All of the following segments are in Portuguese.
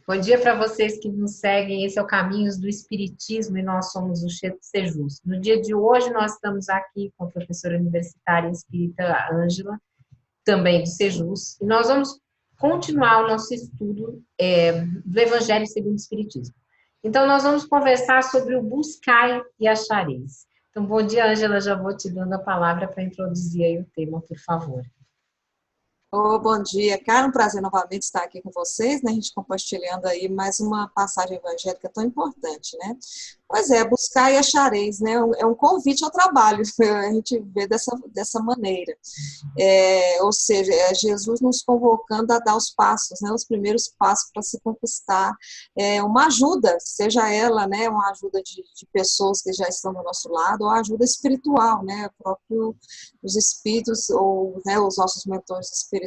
Bom dia para vocês que nos seguem. Esse é o Caminhos do Espiritismo e nós somos o Sejus. No dia de hoje, nós estamos aqui com a professora universitária espírita Ângela, também do Sejus, e nós vamos continuar o nosso estudo do Evangelho segundo o Espiritismo. Então, nós vamos conversar sobre o buscai e achareis. Então, bom dia, Ângela. Já vou te dando a palavra para introduzir aí o tema, por favor. Bom dia, cara. Um prazer novamente estar aqui com vocês, né? A gente compartilhando aí mais uma passagem evangélica tão importante, né? Pois é, buscar e achareis, né? É um convite ao trabalho, a gente vê dessa maneira. Ou seja, é Jesus nos convocando a dar os passos, né? Os primeiros passos para se conquistar uma ajuda, seja ela, né? Uma ajuda de pessoas que já estão do nosso lado, ou ajuda espiritual, né? Os espíritos, ou né, os nossos mentores espirituais,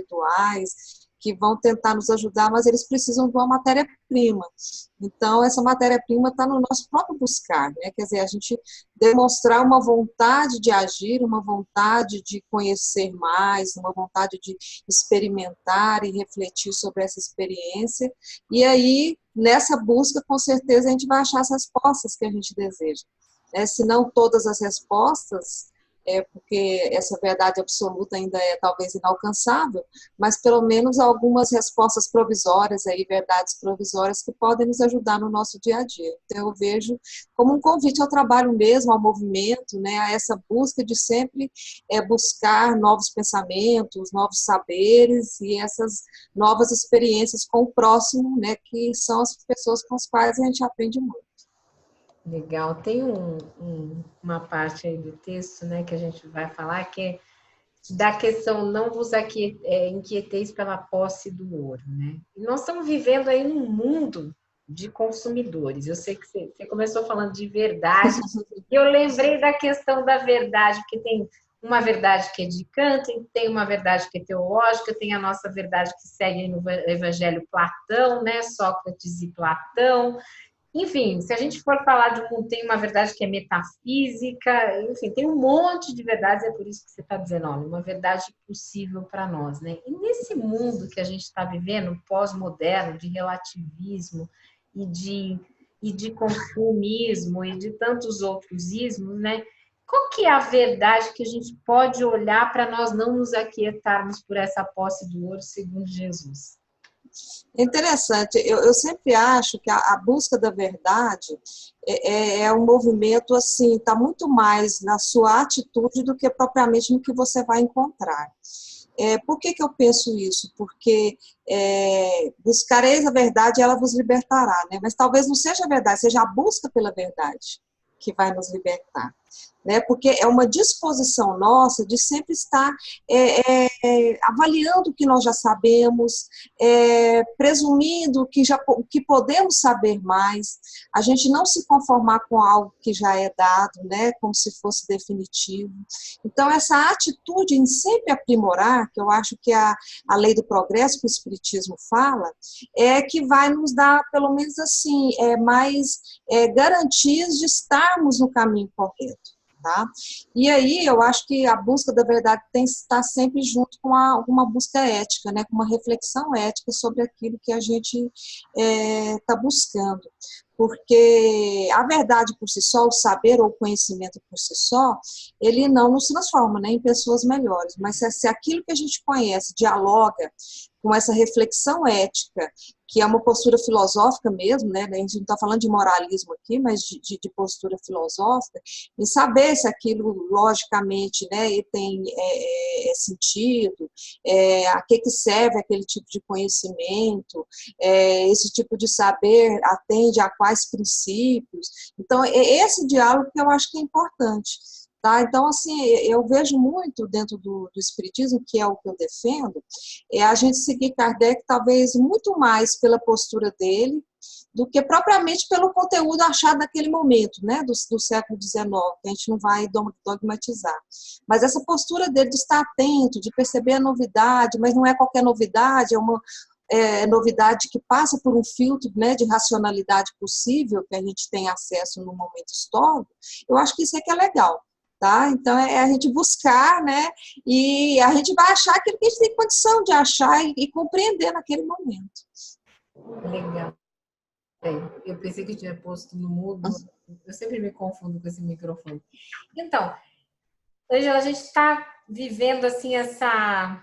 que vão tentar nos ajudar, mas eles precisam de uma matéria-prima. Então, essa matéria-prima está no nosso próprio buscar, né? Quer dizer, a gente demonstrar uma vontade de agir, uma vontade de conhecer mais, uma vontade de experimentar e refletir sobre essa experiência. E aí, nessa busca, com certeza, a gente vai achar as respostas que a gente deseja. Se não todas as respostas, porque essa verdade absoluta ainda é talvez inalcançável, mas pelo menos algumas respostas provisórias, aí, verdades provisórias que podem nos ajudar no nosso dia a dia. Então eu vejo como um convite ao trabalho mesmo, ao movimento, né, a essa busca de sempre buscar novos pensamentos, novos saberes e essas novas experiências com o próximo, né, que são as pessoas com as quais a gente aprende muito. Legal. Tem uma parte aí do texto, né, que a gente vai falar, que é da questão não vos inquieteis pela posse do ouro, né? E nós estamos vivendo aí num mundo de consumidores. Eu sei que você começou falando de verdade, e eu lembrei da questão da verdade, porque tem uma verdade que é de Kant, tem uma verdade que é teológica, tem a nossa verdade que segue no Evangelho Platão, né? Sócrates e Platão. Enfim, se a gente for falar de um mundo, tem uma verdade que é metafísica, enfim, tem um monte de verdades, é por isso que você está dizendo, olha, uma verdade possível para nós, né? E nesse mundo que a gente está vivendo, pós-moderno, de relativismo e de consumismo e de tantos outros ismos, né? Qual que é a verdade que a gente pode olhar para nós não nos aquietarmos por essa posse do ouro, segundo Jesus? É interessante, eu sempre acho que a busca da verdade é um movimento assim, está muito mais na sua atitude do que propriamente no que você vai encontrar. Por que eu penso isso? Porque buscareis a verdade e ela vos libertará, né? Mas talvez não seja a verdade, seja a busca pela verdade que vai nos libertar. Né? Porque é uma disposição nossa de sempre estar avaliando o que nós já sabemos, presumindo que podemos saber mais, a gente não se conformar com algo que já é dado, né? Como se fosse definitivo. Então, essa atitude em sempre aprimorar, que eu acho que a lei do progresso que o Espiritismo fala, é que vai nos dar, pelo menos assim, mais garantias de estarmos no caminho correto. Tá? E aí eu acho que a busca da verdade tem que estar sempre junto com uma busca ética, né? Com uma reflexão ética sobre aquilo que a gente está buscando. Porque a verdade por si só, o saber ou o conhecimento por si só, ele não nos transforma, né, em pessoas melhores. Mas se aquilo que a gente conhece dialoga com essa reflexão ética, que é uma postura filosófica mesmo, né? A gente não está falando de moralismo aqui, mas de postura filosófica, em saber se aquilo, logicamente, né, tem sentido, a que serve aquele tipo de conhecimento, esse tipo de saber atende a quais princípios. Então, é esse diálogo que eu acho que é importante. Tá? Então, assim, eu vejo muito dentro do Espiritismo, que é o que eu defendo, a gente seguir Kardec talvez muito mais pela postura dele do que propriamente pelo conteúdo achado naquele momento, né, do século XIX, que a gente não vai dogmatizar. Mas essa postura dele de estar atento, de perceber a novidade, mas não é qualquer novidade, é uma novidade que passa por um filtro, né, de racionalidade possível que a gente tem acesso no momento histórico. Eu acho que isso é que é legal. Tá? Então, a gente buscar, né? E a gente vai achar aquilo que a gente tem condição de achar e compreender naquele momento. Legal. Eu pensei que eu tinha posto no mudo. Eu sempre me confundo com esse microfone. Então, Ângela, a gente está vivendo assim essa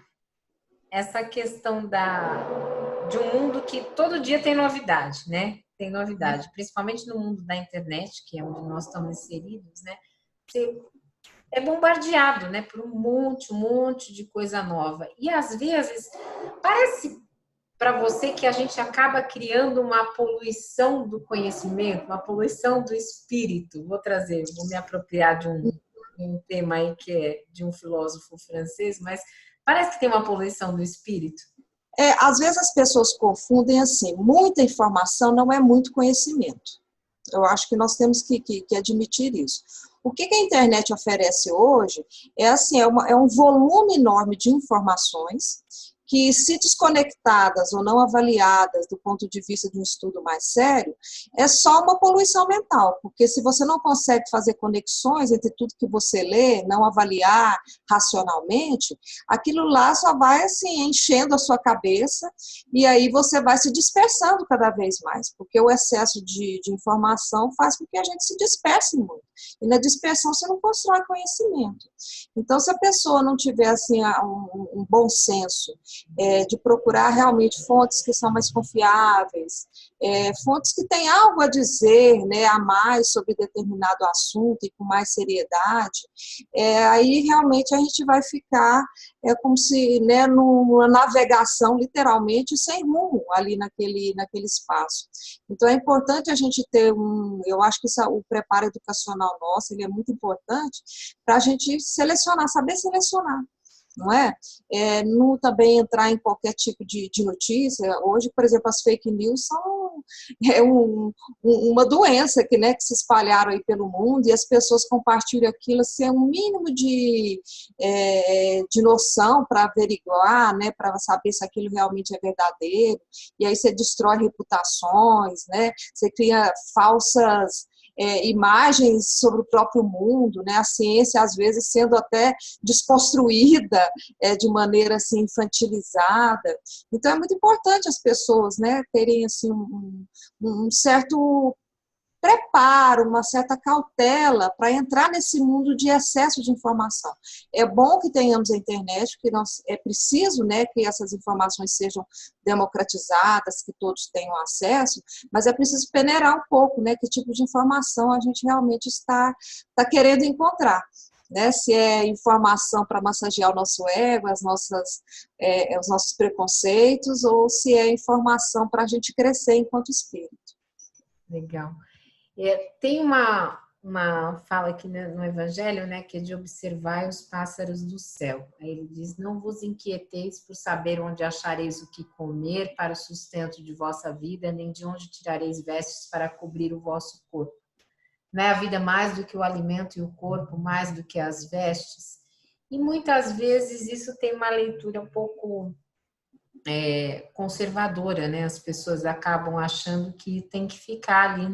questão de um mundo que todo dia tem novidade, né? Tem novidade, principalmente no mundo da internet, que é onde nós estamos inseridos, né? Você é bombardeado, né, por um monte de coisa nova. E às vezes parece para você que a gente acaba criando uma poluição do conhecimento, uma poluição do espírito. Vou me apropriar de um tema aí que é de um filósofo francês, mas parece que tem uma poluição do espírito. Às vezes as pessoas confundem assim, muita informação não é muito conhecimento. Eu acho que nós temos que admitir isso. O que a internet oferece hoje é assim, é um volume enorme de informações que, se desconectadas ou não avaliadas do ponto de vista de um estudo mais sério, é só uma poluição mental, porque se você não consegue fazer conexões entre tudo que você lê, não avaliar racionalmente, aquilo lá só vai assim, enchendo a sua cabeça e aí você vai se dispersando cada vez mais, porque o excesso de informação faz com que a gente se disperse muito. E na dispersão você não constrói conhecimento. Então, se a pessoa não tiver assim, um bom senso de procurar realmente fontes que são mais confiáveis, fontes que têm algo a dizer, né, a mais sobre determinado assunto e com mais seriedade, aí realmente a gente vai ficar como se, né, numa navegação literalmente sem rumo ali naquele espaço. Então é importante a gente ter eu acho que o preparo educacional nosso ele é muito importante para a gente selecionar, saber selecionar. Não é? Não também entrar em qualquer tipo de notícia. Hoje, por exemplo, as fake news são uma doença que se espalharam aí pelo mundo e as pessoas compartilham aquilo sem um mínimo de noção para averiguar, né, para saber se aquilo realmente é verdadeiro. E aí você destrói reputações, né? Você cria falsas imagens sobre o próprio mundo, né? A ciência às vezes sendo até desconstruída de maneira assim infantilizada. Então é muito importante as pessoas, né, terem assim um certo preparo, uma certa cautela para entrar nesse mundo de excesso de informação. É bom que tenhamos a internet, que é preciso, né, que essas informações sejam democratizadas, que todos tenham acesso, mas é preciso peneirar um pouco, né, que tipo de informação a gente realmente está querendo encontrar. Né, se é informação para massagear o nosso ego, os nossos preconceitos, ou se é informação para a gente crescer enquanto espírito. Legal. Tem uma fala aqui no Evangelho, né, que é de observar os pássaros do céu. Aí ele diz, não vos inquieteis por saber onde achareis o que comer para o sustento de vossa vida, nem de onde tirareis vestes para cobrir o vosso corpo. Não é a vida mais do que o alimento e o corpo mais do que as vestes? E muitas vezes isso tem uma leitura um pouco conservadora, né? As pessoas acabam achando que tem que ficar ali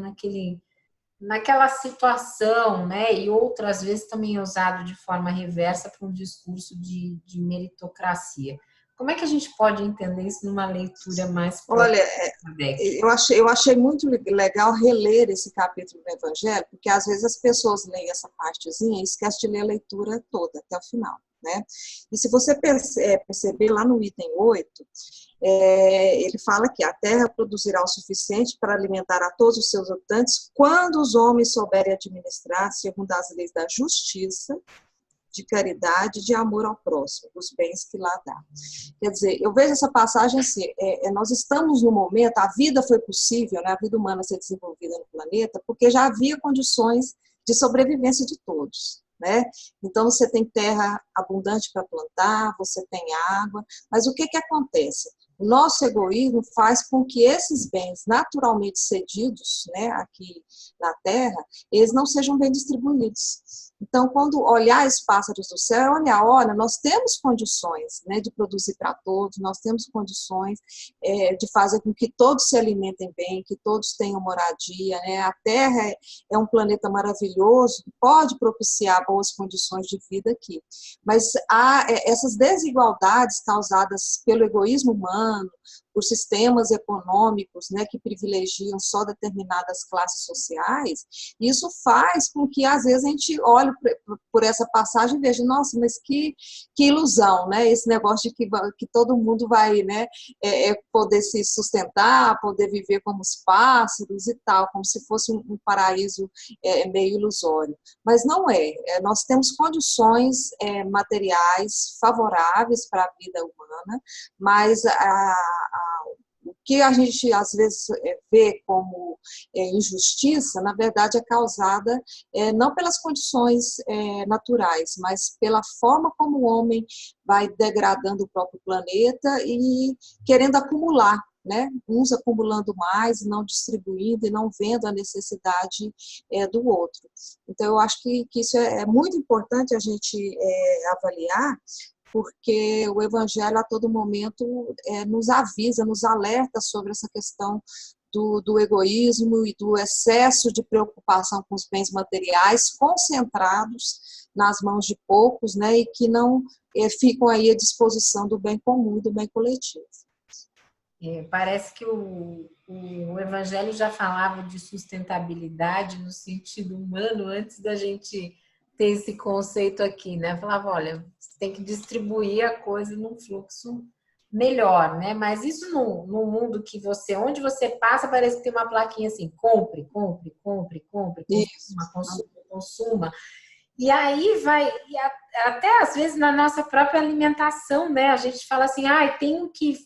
naquela situação, né? E outras vezes também é usado de forma reversa para um discurso de meritocracia. Como é que a gente pode entender isso numa leitura mais Olha, próxima? eu achei muito legal reler esse capítulo do Evangelho, porque às vezes as pessoas leem essa partezinha e esquecem de ler a leitura toda, até o final. Né? E se você perceber lá no item 8, ele fala que a terra produzirá o suficiente para alimentar a todos os seus habitantes quando os homens souberem administrar segundo as leis da justiça, de caridade, de amor ao próximo, dos bens que lá dá. Quer dizer, eu vejo essa passagem assim, nós estamos no momento, a vida foi possível, né, a vida humana ser desenvolvida no planeta, porque já havia condições de sobrevivência de todos. Né? Então, você tem terra abundante para plantar, você tem água, mas o que acontece? O nosso egoísmo faz com que esses bens naturalmente cedidos, né, aqui na Terra, eles não sejam bem distribuídos. Então, quando olhar os pássaros do céu, olha, nós temos condições, né, de produzir para todos, nós temos condições de fazer com que todos se alimentem bem, que todos tenham moradia, né? A Terra é um planeta maravilhoso, que pode propiciar boas condições de vida aqui. Mas há essas desigualdades causadas pelo egoísmo humano, por sistemas econômicos, né, que privilegiam só determinadas classes sociais, isso faz com que, às vezes, a gente olhe por essa passagem e veja, nossa, mas que ilusão, né, esse negócio de que todo mundo vai, né, poder se sustentar, poder viver como os pássaros e tal, como se fosse um paraíso meio ilusório. Mas não é. Nós temos condições materiais favoráveis para a vida humana, mas o que a gente às vezes vê como injustiça, na verdade é causada não pelas condições naturais, mas pela forma como o homem vai degradando o próprio planeta e querendo acumular, né? Uns acumulando mais, não distribuindo e não vendo a necessidade do outro. Então, eu acho que isso é muito importante a gente avaliar, porque o Evangelho a todo momento nos avisa, nos alerta sobre essa questão do egoísmo e do excesso de preocupação com os bens materiais concentrados nas mãos de poucos, né, e que não ficam aí à disposição do bem comum e do bem coletivo. Parece que o Evangelho já falava de sustentabilidade no sentido humano antes da gente ter esse conceito aqui, né? Falava, olha, você tem que distribuir a coisa num fluxo melhor, né? Mas isso no mundo que onde você passa, parece que tem uma plaquinha assim, compre, compre, compre, compre, consuma, consuma, consuma. E aí até às vezes na nossa própria alimentação, né? A gente fala assim, tenho que,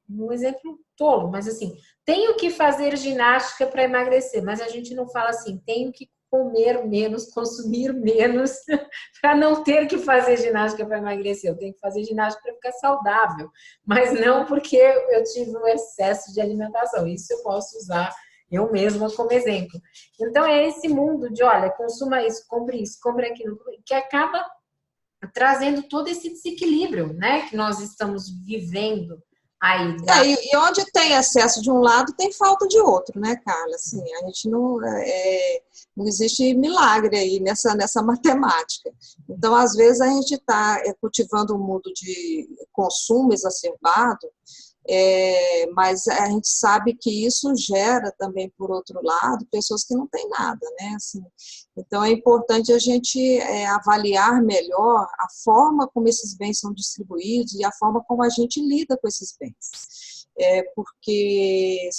um exemplo tolo, mas assim, tenho que fazer ginástica para emagrecer, mas a gente não fala assim, tenho que comer menos, consumir menos, para não ter que fazer ginástica para emagrecer. Eu tenho que fazer ginástica para ficar saudável, mas não porque eu tive um excesso de alimentação. Isso eu posso usar eu mesma como exemplo. Então, é esse mundo de, olha, consuma isso, compre aquilo, que acaba trazendo todo esse desequilíbrio, né, que nós estamos vivendo aí. E onde tem excesso de um lado, tem falta de outro, né, Carla? Assim, a gente não existe milagre aí nessa matemática. Então, às vezes, a gente está cultivando um mundo de consumo exacerbado, mas a gente sabe que isso gera também, por outro lado, pessoas que não têm nada, né? Assim, então, é importante a gente avaliar melhor a forma como esses bens são distribuídos e a forma como a gente lida com esses bens. Porque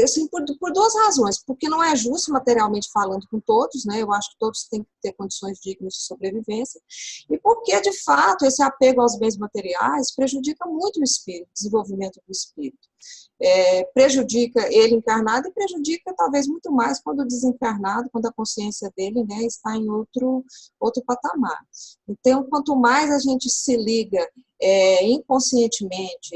assim, por duas razões, porque não é justo materialmente falando com todos, né? Eu acho que todos têm que ter condições dignas de sobrevivência, e porque, de fato, esse apego aos bens materiais prejudica muito o espírito, o desenvolvimento do espírito. Prejudica ele encarnado e prejudica talvez muito mais quando desencarnado, quando a consciência dele, né, está em outro patamar. Então, quanto mais a gente se liga inconscientemente,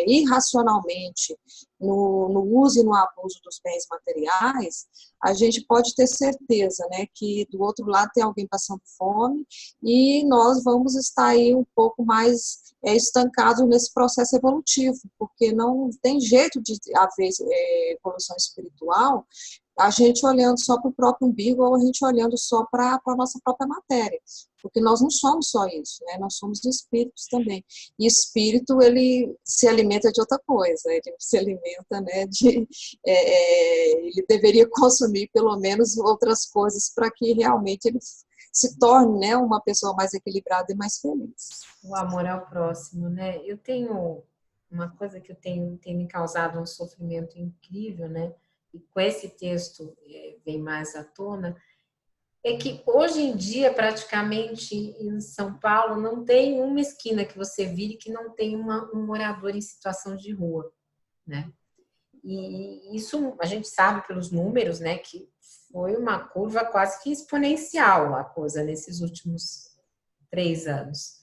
irracionalmente, no uso e no abuso dos bens materiais, a gente pode ter certeza, né, que do outro lado tem alguém passando fome e nós vamos estar aí um pouco mais estancados nesse processo evolutivo, porque não tem jeito de haver evolução espiritual a gente olhando só para o próprio umbigo ou a gente olhando só para a nossa própria matéria, porque nós não somos só isso, né? Nós somos espíritos também, e espírito, ele se alimenta de outra coisa, ele se alimenta, né, ele deveria consumir pelo menos outras coisas para que realmente ele se torne, né, uma pessoa mais equilibrada e mais feliz. O amor ao próximo, né? Eu tenho uma coisa que tem me causado um sofrimento incrível, né? E com esse texto vem mais à tona, é que hoje em dia, praticamente em São Paulo, não tem uma esquina que você vire que não tem um morador em situação de rua, né? E isso a gente sabe pelos números, né, que foi uma curva quase que exponencial a coisa nesses últimos 3 anos.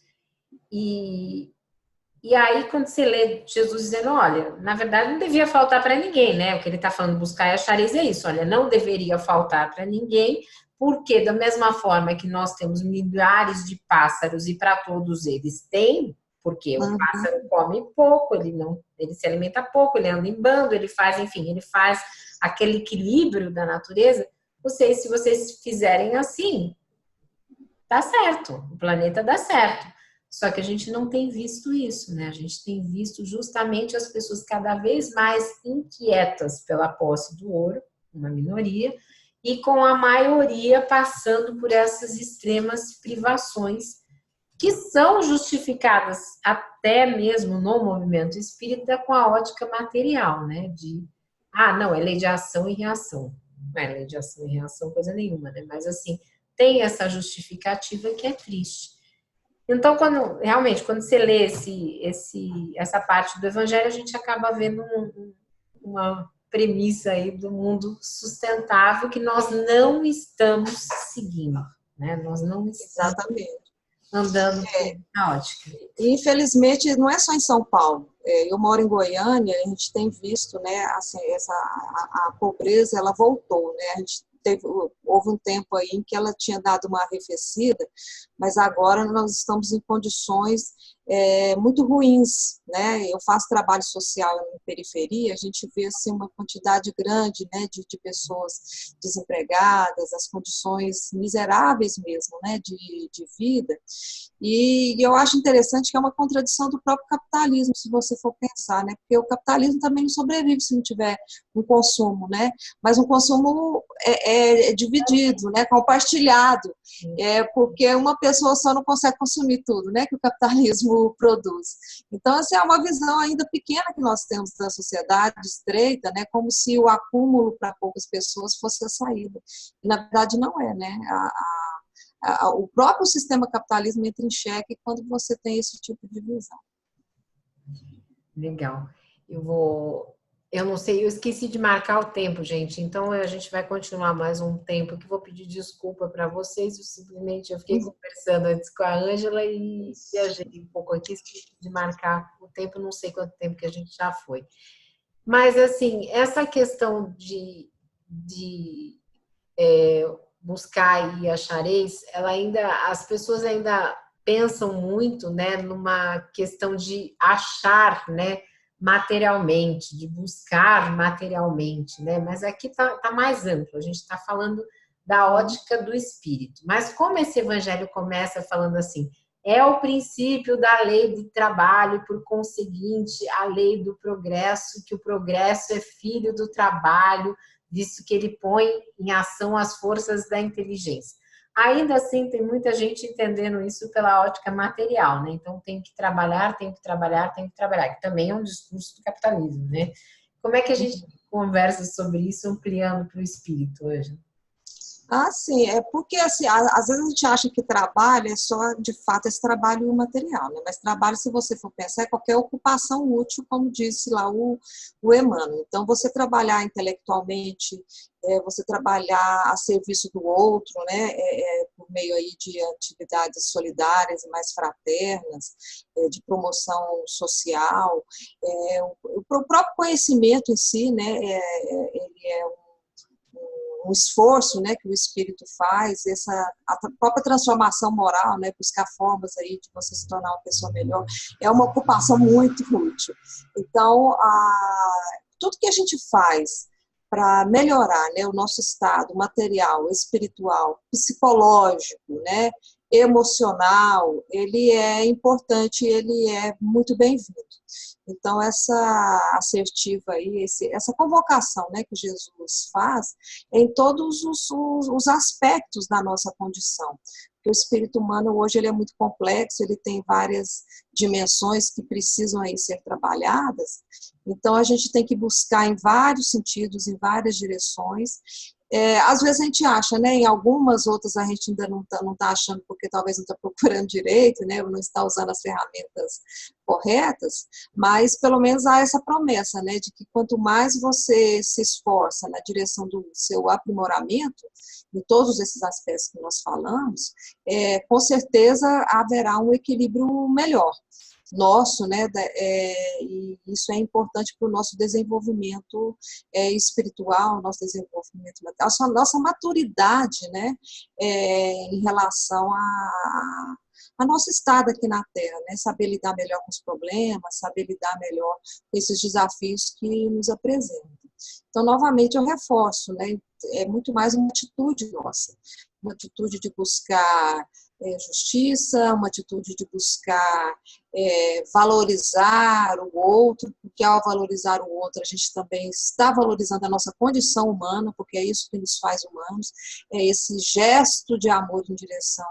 E aí, quando você lê Jesus dizendo, olha, na verdade não devia faltar para ninguém, né? O que ele está falando, buscar e achareis é isso, olha, não deveria faltar para ninguém, porque da mesma forma que nós temos milhares de pássaros e para todos eles tem, porque o pássaro come pouco, ele se alimenta pouco, ele anda em bando, ele faz aquele equilíbrio da natureza. Se vocês fizerem assim, dá certo, o planeta dá certo. Só que a gente não tem visto isso, né? A gente tem visto justamente as pessoas cada vez mais inquietas pela posse do ouro, uma minoria, e com a maioria passando por essas extremas privações que são justificadas até mesmo no movimento espírita com a ótica material, né? Não, é lei de ação e reação. Não é lei de ação e reação coisa nenhuma, né? Mas assim, tem essa justificativa que é triste. Então, realmente, quando você lê essa parte do Evangelho, a gente acaba vendo uma premissa aí do mundo sustentável que nós não estamos seguindo, né? Nós não estamos Exatamente. andando na ótica. E, infelizmente, não é só em São Paulo. Eu moro em Goiânia, a gente tem visto, né, assim, a pobreza, ela voltou, né? A gente houve um tempo aí em que ela tinha dado uma arrefecida, mas agora nós estamos em condições muito ruins, né? Eu faço trabalho social em periferia, a gente vê assim uma quantidade grande, né, de pessoas desempregadas, as condições miseráveis mesmo, né, de vida. E eu acho interessante que é uma contradição do próprio capitalismo, se você for pensar, né? Porque o capitalismo também não sobrevive se não tiver um consumo, né? Mas um consumo é dividido, né? Compartilhado, porque uma pessoa só não consegue consumir tudo, né? Que o capitalismo produz. Então, assim, é uma visão ainda pequena que nós temos da sociedade estreita, né? Como se o acúmulo para poucas pessoas fosse a saída. E, na verdade, não é, né? O próprio sistema capitalismo entra em xeque quando você tem esse tipo de visão. Legal. Eu não sei, eu esqueci de marcar o tempo, gente. Então a gente vai continuar mais um tempo que vou pedir desculpa para vocês. Eu fiquei conversando antes com a Ângela e viajei um pouco aqui, esqueci de marcar o tempo, não sei quanto tempo que a gente já foi. Mas assim, essa questão de buscar e achareis, as pessoas ainda pensam muito, né, numa questão de achar, né, materialmente, de buscar materialmente, né, mas aqui tá mais amplo, a gente está falando da ótica do espírito. Mas como esse evangelho começa falando assim, é o princípio da lei do trabalho, por conseguinte, a lei do progresso, que o progresso é filho do trabalho, visto que ele põe em ação as forças da inteligência. Ainda assim, tem muita gente entendendo isso pela ótica material, né? Então, tem que trabalhar, tem que trabalhar, tem que trabalhar, que também é um discurso do capitalismo, né? Como é que a gente conversa sobre isso, ampliando para o espírito hoje? Ah, sim, é porque assim, às vezes a gente acha que trabalho é só, de fato, esse trabalho material, né? Mas trabalho, se você for pensar, é qualquer ocupação útil, como disse lá o Emmanuel. Então, você trabalhar intelectualmente, você trabalhar a serviço do outro, né? Por meio aí de atividades solidárias e mais fraternas, de promoção social, o próprio conhecimento em si, né? Ele é um esforço, né, que o espírito faz, a própria transformação moral, né, buscar formas aí de você se tornar uma pessoa melhor, é uma ocupação muito útil. Então, tudo que a gente faz para melhorar, né, o nosso estado material, espiritual, psicológico, né, emocional, ele é importante, ele é muito bem-vindo. Então, essa assertiva aí, essa convocação, né, que Jesus faz em todos os aspectos da nossa condição. Porque o espírito humano hoje ele é muito complexo, ele tem várias dimensões que precisam aí ser trabalhadas, então a gente tem que buscar em vários sentidos, em várias direções. Às vezes a gente acha, né, em algumas outras a gente ainda não tá achando porque talvez não está procurando direito, né, ou não está usando as ferramentas corretas, mas pelo menos há essa promessa, né, de que quanto mais você se esforça na direção do seu aprimoramento, em todos esses aspectos que nós falamos, com certeza haverá um equilíbrio melhor nosso, né, e isso é importante para o nosso desenvolvimento espiritual, nosso desenvolvimento mental, a nossa maturidade, né, em relação a nosso estado aqui na Terra, né, saber lidar melhor com os problemas, saber lidar melhor com esses desafios que nos apresentam. Então, novamente, eu reforço, né, é muito mais uma atitude nossa, uma atitude de buscar justiça, uma atitude de buscar valorizar o outro, porque ao valorizar o outro, a gente também está valorizando a nossa condição humana, porque é isso que nos faz humanos, é esse gesto de amor em direção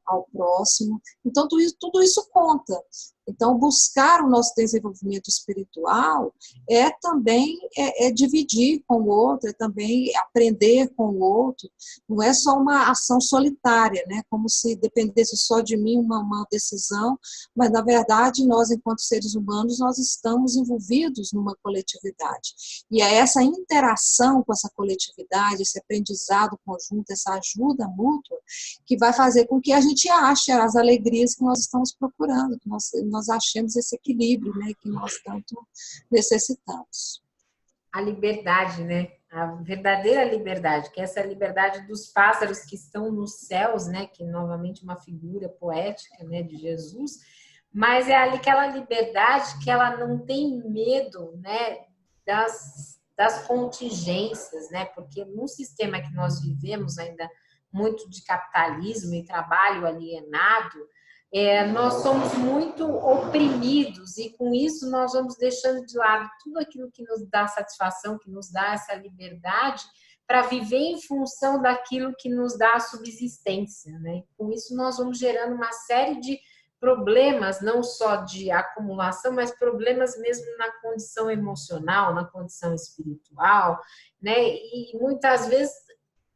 ao próximo. Então, tudo isso conta. Então, buscar o nosso desenvolvimento espiritual é também dividir com o outro, é também aprender com o outro. Não é só uma ação solitária, né? Como se dependesse só de mim uma decisão, mas, na verdade, nós, enquanto seres humanos, nós estamos envolvidos numa coletividade. E é essa interação com essa coletividade, esse aprendizado conjunto, essa ajuda mútua, que vai fazer com que a gente ache as alegrias que nós estamos procurando, que nós achemos esse equilíbrio, né, que nós tanto necessitamos. A liberdade, né? A verdadeira liberdade, que é essa liberdade dos pássaros que estão nos céus, né? Que novamente uma figura poética, né, de Jesus, mas é ali aquela liberdade que ela não tem medo, né, das contingências, né? Porque no sistema que nós vivemos ainda muito de capitalismo e trabalho alienado, nós somos muito oprimidos e com isso nós vamos deixando de lado tudo aquilo que nos dá satisfação, que nos dá essa liberdade para viver em função daquilo que nos dá a subsistência, né? Com isso nós vamos gerando uma série de problemas, não só de acumulação, mas problemas mesmo na condição emocional, na condição espiritual, né? E muitas vezes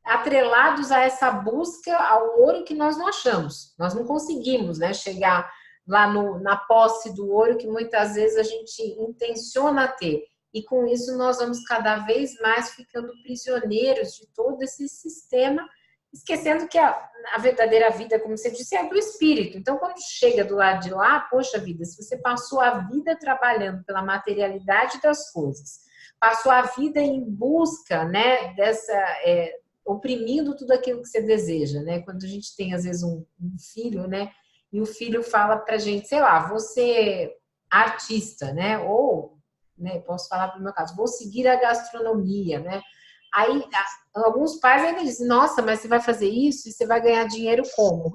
atrelados a essa busca ao ouro que nós não achamos. Nós não conseguimos, né, chegar lá na posse do ouro que muitas vezes a gente intenciona ter. E com isso nós vamos cada vez mais ficando prisioneiros de todo esse sistema, esquecendo que a verdadeira vida, como você disse, é do espírito. Então, quando chega do lado de lá, poxa vida, se você passou a vida trabalhando pela materialidade das coisas, passou a vida em busca, né, oprimindo tudo aquilo que você deseja, né? Quando a gente tem, às vezes, um filho, né? E o filho fala pra gente, sei lá, você é artista, né? Ou, né, posso falar pro meu caso, vou seguir a gastronomia, né? Aí, alguns pais ainda dizem, nossa, mas você vai fazer isso e você vai ganhar dinheiro como?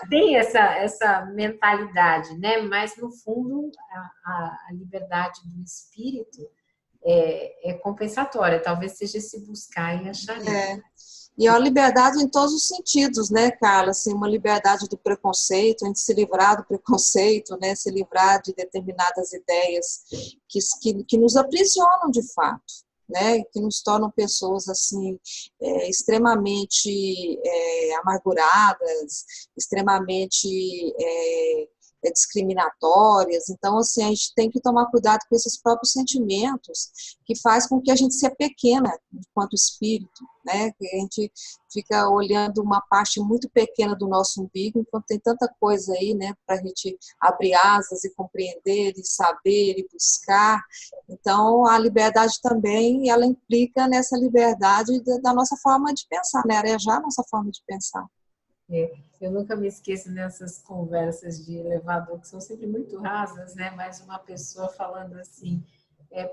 Tem essa mentalidade, né? Mas, no fundo, a liberdade do espírito é compensatória, talvez seja se buscar e achar isso. E é uma liberdade em todos os sentidos, né, Carla? Assim, uma liberdade do preconceito, a gente se livrar do preconceito, né, se livrar de determinadas ideias que nos aprisionam de fato, né, que nos tornam pessoas assim extremamente amarguradas, extremamente discriminatórias. Então, assim, a gente tem que tomar cuidado com esses próprios sentimentos que faz com que a gente se apequena enquanto espírito, né? Que a gente fica olhando uma parte muito pequena do nosso umbigo, enquanto tem tanta coisa aí, né, para a gente abrir asas e compreender, e saber, e buscar. Então, a liberdade também, ela implica nessa liberdade da nossa forma de pensar, né? Arejar a nossa forma de pensar. Eu nunca me esqueço nessas conversas de elevador, que são sempre muito rasas, né? Mas uma pessoa falando assim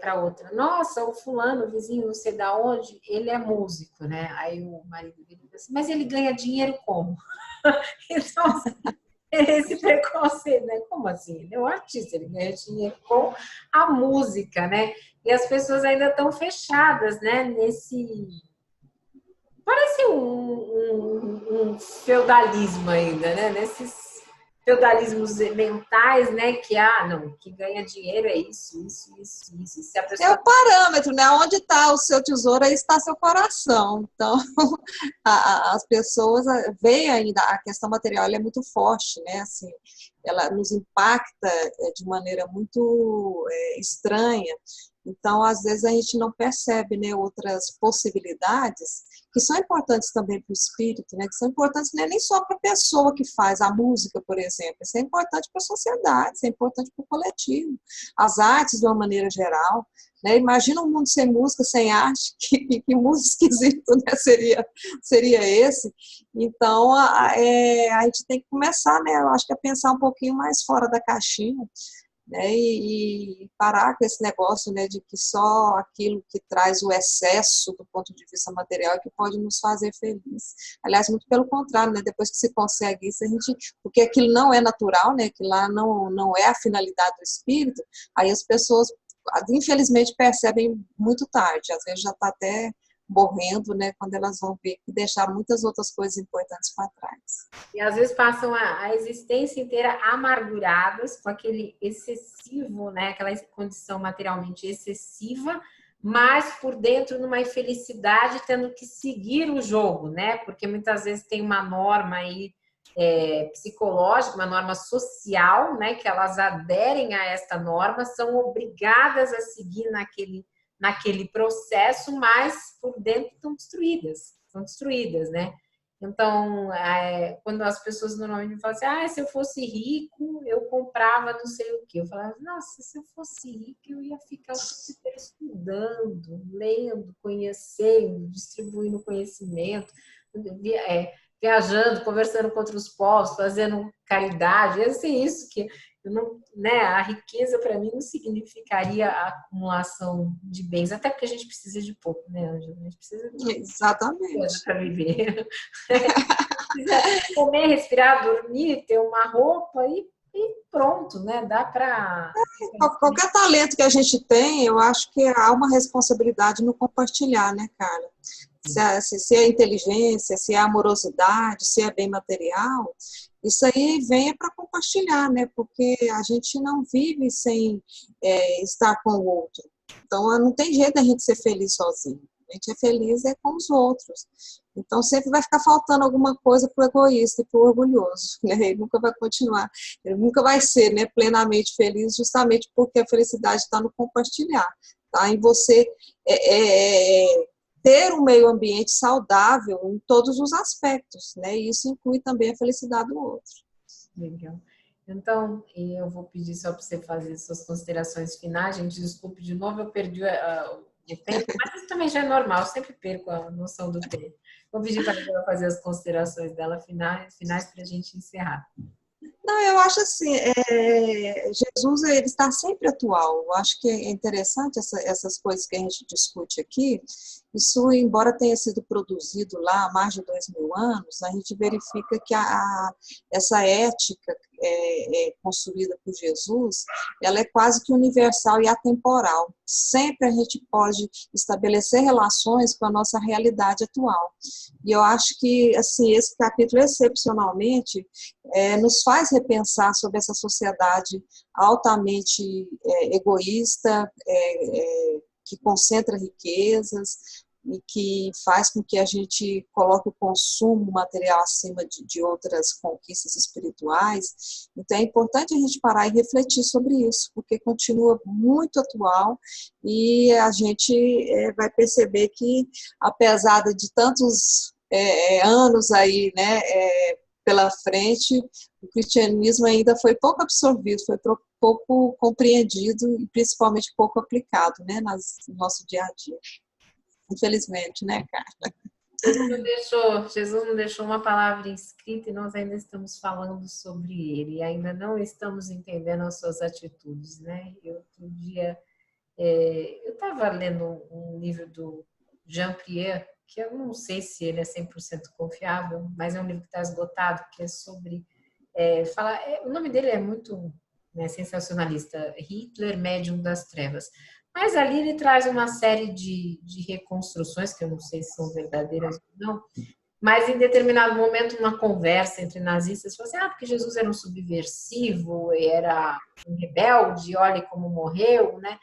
para outra, nossa, o fulano, o vizinho, não sei da onde, ele é músico, né? Aí o marido dele diz assim, mas ele ganha dinheiro como? Então, assim, esse preconceito, né? Como assim? Ele é um artista, ele ganha dinheiro com a música, né? E as pessoas ainda estão fechadas, né? Parece um feudalismo ainda, né? Nesses feudalismos mentais, né? Que, não, que ganha dinheiro é isso. Se a pessoa... É o parâmetro, né? Onde está o seu tesouro, aí está seu coração. Então, as pessoas veem ainda, a questão material ela é muito forte, né? Assim, ela nos impacta de maneira muito estranha. Então, às vezes, a gente não percebe, né, outras possibilidades que são importantes também para o espírito, né, que são importantes nem só para a pessoa que faz a música, por exemplo, isso é importante para a sociedade, isso é importante para o coletivo, as artes de uma maneira geral. Né? Imagina um mundo sem música, sem arte, que mundo esquisito, né, seria esse. Então, a gente tem que começar, né, eu acho que a pensar um pouquinho mais fora da caixinha, né? E parar com esse negócio, né, de que só aquilo que traz o excesso do ponto de vista material é que pode nos fazer feliz. Aliás, muito pelo contrário, né? Depois que se consegue isso, a gente, porque aquilo não é natural, né? Que lá não é a finalidade do espírito, aí as pessoas, infelizmente, percebem muito tarde, às vezes já está até morrendo, né, quando elas vão ver que deixar muitas outras coisas importantes para trás. E às vezes passam a existência inteira amarguradas com aquele excessivo, né, aquela condição materialmente excessiva, mas por dentro numa infelicidade, tendo que seguir o jogo, né? Porque muitas vezes tem uma norma aí psicológica, uma norma social, né, que elas aderem a esta norma, são obrigadas a seguir naquele processo, mas por dentro estão destruídas, né? Então, quando as pessoas normalmente me falam assim, se eu fosse rico, eu comprava não sei o quê. Eu falava, nossa, se eu fosse rico, eu ia ficar o tempo inteiro estudando, lendo, conhecendo, distribuindo conhecimento, viajando, conversando com outros povos, fazendo caridade. É assim, isso que eu não, né, a riqueza para mim não significaria a acumulação de bens, até porque a gente precisa de pouco, né, Ângela? A gente precisa de coisa Exatamente. para viver. Precisa comer, respirar, dormir, ter uma roupa e pronto, né? Dá para. Qualquer talento que a gente tem, eu acho que há uma responsabilidade no compartilhar, né, Carla? Se é inteligência, se é amorosidade, se é bem material, isso aí vem para compartilhar, né? Porque a gente não vive sem estar com o outro. Então, não tem jeito da gente ser feliz sozinho. A gente é feliz com os outros. Então, sempre vai ficar faltando alguma coisa para o egoísta e para o orgulhoso, né? Ele nunca vai continuar, ele nunca vai ser, né, plenamente feliz, justamente porque a felicidade está no compartilhar, tá? Em você ter um meio ambiente saudável em todos os aspectos, né? E isso inclui também a felicidade do outro. Legal. Então, eu vou pedir só para você fazer suas considerações finais. Gente, desculpe de novo, eu perdi o tempo, mas isso também já é normal, eu sempre perco a noção do tempo. Vou pedir para ela fazer as considerações dela finais para a gente encerrar. Não, eu acho assim, Jesus ele está sempre atual. Eu acho que é interessante essas coisas que a gente discute aqui. Isso, embora tenha sido produzido lá há mais de 2000 anos, a gente verifica que essa ética construída por Jesus, ela é quase que universal e atemporal. Sempre a gente pode estabelecer relações com a nossa realidade atual. E eu acho que assim esse capítulo, excepcionalmente, nos faz repensar sobre essa sociedade altamente egoísta, que concentra riquezas e que faz com que a gente coloque o consumo material acima de outras conquistas espirituais. Então é importante a gente parar e refletir sobre isso, porque continua muito atual e a gente vai perceber que, apesar de tantos anos aí, né, pela frente, o cristianismo ainda foi pouco absorvido, foi pouco compreendido e principalmente pouco aplicado, né, no nosso dia a dia. Infelizmente, né, Carla? Jesus não deixou uma palavra escrita e nós ainda estamos falando sobre ele, e ainda não estamos entendendo as suas atitudes, né? Outro dia, eu estava lendo um livro do Jean Prieur, que eu não sei se ele é 100% confiável, mas é um livro que está esgotado, que é sobre... o nome dele é muito, né, sensacionalista, Hitler, Médium das Trevas. Mas ali ele traz uma série de reconstruções, que eu não sei se são verdadeiras ou não, mas em determinado momento, uma conversa entre nazistas, falou assim, porque Jesus era um subversivo, era um rebelde, olha como morreu, né?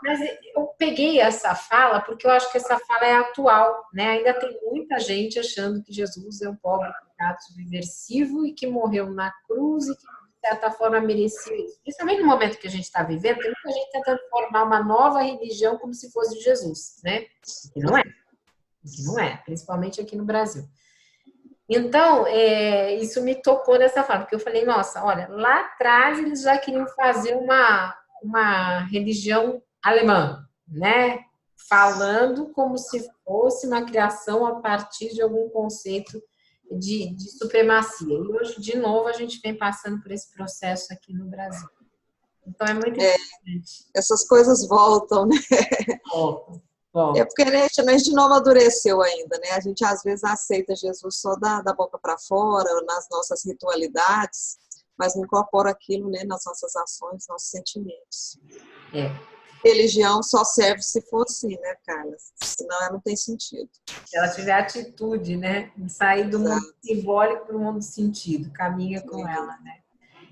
Mas eu peguei essa fala porque eu acho que essa fala é atual, né? Ainda tem muita gente achando que Jesus é um pobre, pecado, subversivo e que morreu na cruz e que, de certa forma, merecia isso. Principalmente no momento que a gente está vivendo, tem muita gente tentando formar uma nova religião como se fosse de Jesus, né? E não é. Que não é, principalmente aqui no Brasil. Então, isso me tocou dessa forma, porque eu falei, nossa, olha, lá atrás eles já queriam fazer uma religião alemã, né? Falando como se fosse uma criação a partir de algum conceito de supremacia. E hoje, de novo, a gente vem passando por esse processo aqui no Brasil. Então é muito importante. Essas coisas voltam, né? Volta, É volta. porque a gente não amadureceu ainda, né? A gente às vezes aceita Jesus só da boca para fora, nas nossas ritualidades, mas não incorpora aquilo, né, nas nossas ações, nossos sentimentos. É. Religião só serve se for assim, né, Carla? Senão ela não tem sentido. Se ela tiver atitude, né? Sair do mundo Exato. simbólico para o mundo sentido, caminha com ela, né?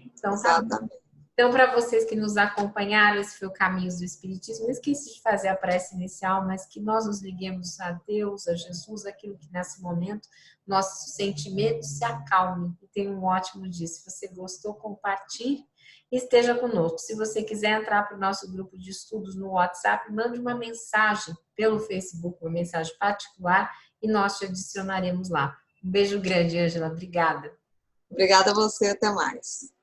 Então tá bom. Exatamente. Então, para vocês que nos acompanharam, esse foi o Caminhos do Espiritismo. Eu esqueci de fazer a prece inicial, mas que nós nos liguemos a Deus, a Jesus, aquilo que nesse momento nossos sentimentos se acalmem e tenham um ótimo dia. Se você gostou, compartilhe e esteja conosco. Se você quiser entrar para o nosso grupo de estudos no WhatsApp, mande uma mensagem pelo Facebook, uma mensagem particular, e nós te adicionaremos lá. Um beijo grande, Ângela. Obrigada. Obrigada a você, até mais.